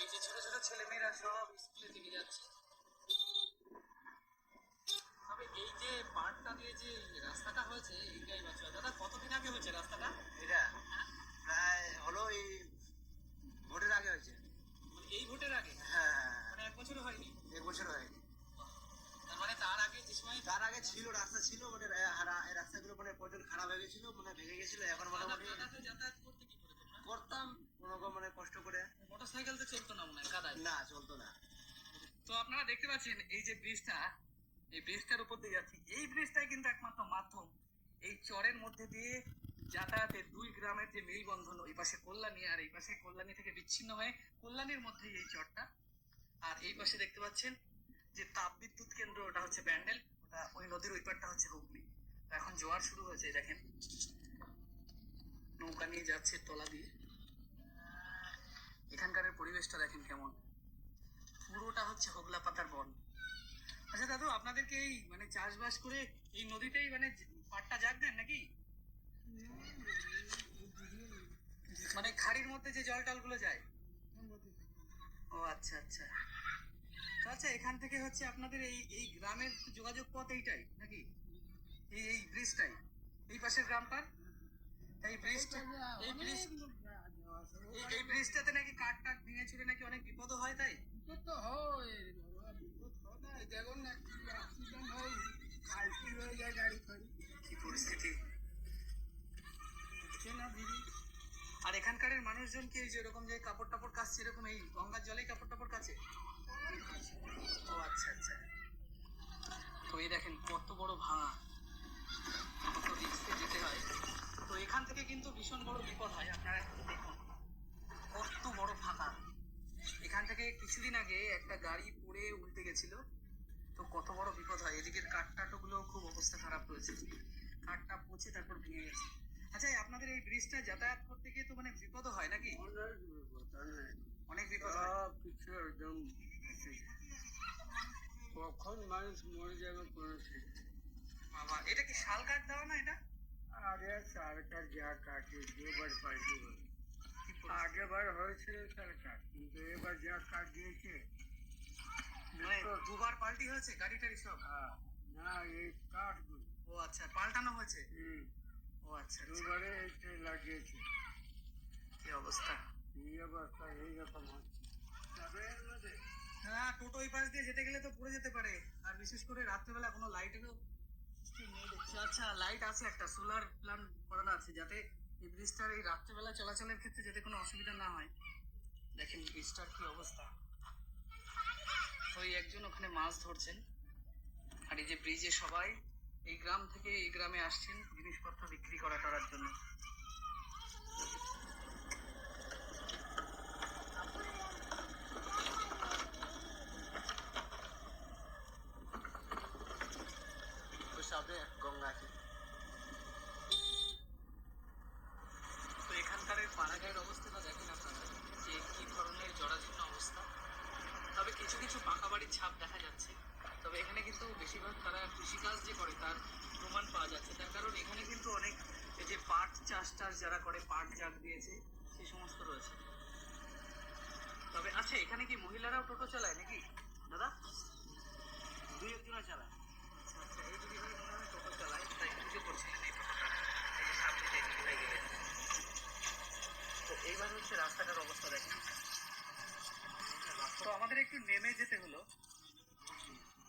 এই যে ছোট ছোট ছেলেমেয়েরা সব স্কুলে থেকে যাচ্ছে। তবে এই যে পার্কটা দিয়ে যে রাস্তাটা হয়েছে এইটাই বাচ্চা দাদা, কতদিন আগে হয়েছে রাস্তাটা? এটা প্রায় হলো এই ভোটের আগে হয়েছে। মানে এই ভোটের আগে? হ্যাঁ, মানে 1 বছর হয়নি? 1 বছর হয়নি। তার মানে তার আগে যে সময় তার আগে ছিল রাস্তা ছিল, মানে এই রাস্তাগুলো মানে প্রচুর খারাপ হয়ে গেছিল, মানে ভেঙে গেছিল। এখন মোটামুটি যাতায়াত করতে কি করে তোমরা? করতাম কোনো রকম মানে কষ্ট করে। মোটরসাইকেল তো চলতো না মনে হয় কাদায়? না, চলতো না। তো আপনারা দেখতে পাচ্ছেন এই যে ব্রিজটা, এই ব্রিজটার উপর দিয়ে যাচ্ছি। এই ব্রিজটাই কিন্তু একমাত্র মাধ্যম এই চরের মধ্যে দিয়ে যাতায়াতের, দুই গ্রামের যে মেলবন্ধন, ওই পাশে কল্যাণী আর এই পাশে কল্যাণী থেকে বিচ্ছিন্ন হয়ে কল্যাণীর মধ্যেই এই চরটা। আর এই পাশে দেখতে পাচ্ছেন যে তাপ বিদ্যুৎ কেন্দ্র, ওটা হচ্ছে ব্যান্ডেল, ওটা ওই নদীর ওই পারটা হচ্ছে হুগলি। এখন জোয়ার শুরু হয়েছে, দেখেন নৌকা নিয়ে যাচ্ছে তলা দিয়ে। এখানকার পরিবেশটা দেখেন কেমন, পুরোটা হচ্ছে হোগলা পাতার বন। আচ্ছা দাদু, আপনাদেরকে এই মানে চাষবাস করে এই নদীতেই মানে পাটটা জাগ দেন নাকি? মানে খাড়ির মধ্যে যে জল টল গুলো যায়? ও আচ্ছা আচ্ছা। তো আচ্ছা, এখান থেকে হচ্ছে আপনাদের এই এই গ্রামের যোগাযোগ পথ এইটাই নাকি? এই এই ব্রিজটাই এই পাশের গ্রামটার? এই ব্রিজটা, এই ব্রিজ, এই ব্রিজটাতে নাকি কাঠ টাট ভেঙে চুরে নাকি অনেক বিপদ হয়, তাই? বিপদ তো হয় বাবা, বিপদ হয় না। দেখুন না, কি অ্যাক্সিডেন্ট হয়, পাল্টি হয়ে যায় গাড়ি ফাড়ি। কি পরিস্থিতি হচ্ছে না দিদি। আর এখানকার মানুষজন কি এই যে এরকম যে কাপড় টাপড় কাচ্ছে, এরকম এই গঙ্গার জলেই কাপড় টাপড় কাছে? ও আচ্ছা আচ্ছা। তো এই দেখেন কত বড় ভাঙা, কত রিস্কে যেতে হয়। তো এখান থেকে কিন্তু ভীষণ বড় বিপদ হয়। আপনারা একটু দেখুন কত বড় ফাঁকা। এখান থেকে কিছুদিন আগে একটা গাড়ি পড়ে উল্টে গেছিল, তো কত বড় বিপদ হয়। এদিকের কাঠটাটো গুলো খুব অবস্থা খারাপ রয়েছে, কাঠটা পচে তারপর ভেঙে গেছে। আচ্ছা, আপনাদের এই ব্রিজটা যাতায়াত করতে গিয়ে তো মানে বিপদও হয় নাকি? অনেক বিপদ, অনেক বিপদ হয়। সব কিছু একদম কখন মানুষ মরে যাবে কোনো ঠিক নেই। বাবা, এটা কি শাল কাঠ দেওয়া না এটা? আগে সরকার যা কাটে দুবার পাল্টি হয়ে, কি পরিস্থিতি? আগেবার হয়েছিল সরকার, কিন্তু এবার যা কাট দিয়েছে। মানে দুবার পাল্টি হয়েছে গাড়ি টাড়ি সব? না, এই কাঠগুলো ও আচ্ছা, পাল্টানো হয়েছে। ও আচ্ছা আচ্ছা। দুবারে এসে লাগিয়েছে। কি অবস্থা! এই অবস্থা এইরকম হচ্ছে। হ্যাঁ, টোটো ওই পাশ দিয়ে যেতে গেলে তো পড়ে যেতে পারে। আর বিশেষ করে রাত্রেবেলা কোনো লাইটেরও সিস্টেম নেই দেখছি। আচ্ছা, লাইট আছে, একটা সোলার প্ল্যান করানো আছে, যাতে এই ব্রিজটার এই রাত্রেবেলা চলাচলের ক্ষেত্রে যাতে কোনো অসুবিধা না হয়। দেখেন ব্রিজটার কি অবস্থা। ওই একজন ওখানে মাছ ধরছেন, আর এই যে ব্রিজে সবাই এই গ্রাম থেকে এই গ্রামে আসছেন জিনিসপত্র বিক্রি করার জন্য। তো সামনে গঙ্গা আছে। তো এখানকার পাড়াঘাটের অবস্থাটা দেখেন আপনারা, যে কি ধরনের জরাজীর্ণ অবস্থা। তবে কিছু কিছু পাকা বাড়ির ছাপ দেখা যাচ্ছে। তবে এখানে কিন্তু বেশিরভাগ তারা কৃষিকাজ যে করে তার প্রমাণ পাওয়া যাচ্ছে। তার কারণ এখানে কিন্তু অনেক এই যে পাট চাষ টাস যারা করে, পাট জাগ দিয়েছে, সেই সমস্ত রয়েছে। তবে আচ্ছা, এখানে কি মহিলারাও টোটো চালায় নাকি দাদা? দুই একজনা চালায়। আচ্ছা আচ্ছা, এই দিদি ভাই মনে হয় টোটো চালায়, তাই পুজো করছিলেন এই টোটোটা। এই যে সামনে যে দিদি ভাই গেলেন। তো এইবার হচ্ছে রাস্তাটার অবস্থা দেখেন। তো আমাদের একটু নেমে যেতে হলো।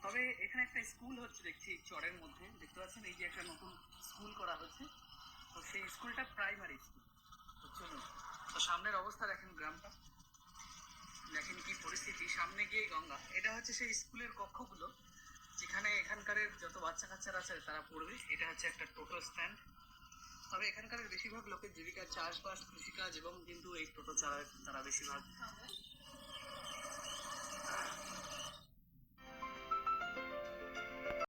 তবে এখানে একটা স্কুল হচ্ছে দেখছি চরের মধ্যে, দেখতে পাচ্ছেন এই যে একটা নতুন স্কুল করা হচ্ছে। তো সেই স্কুলটা প্রাইমারি স্কুল। তো চলুন, তো সামনের অবস্থা দেখেন, গ্রামটা দেখেন কি পরিস্থিতি। সামনে গিয়ে গঙ্গা। এটা হচ্ছে সেই স্কুলের কক্ষগুলো যেখানে এখানকার যত বাচ্চা কাচ্চারা আছে তারা পড়বে। এটা হচ্ছে একটা টোটো স্ট্যান্ড। তবে এখানকার বেশিরভাগ লোকের জীবিকা চাষবাস, কৃষিকাজ, এবং কিন্তু এই টোটো চালায় তারা বেশিরভাগ।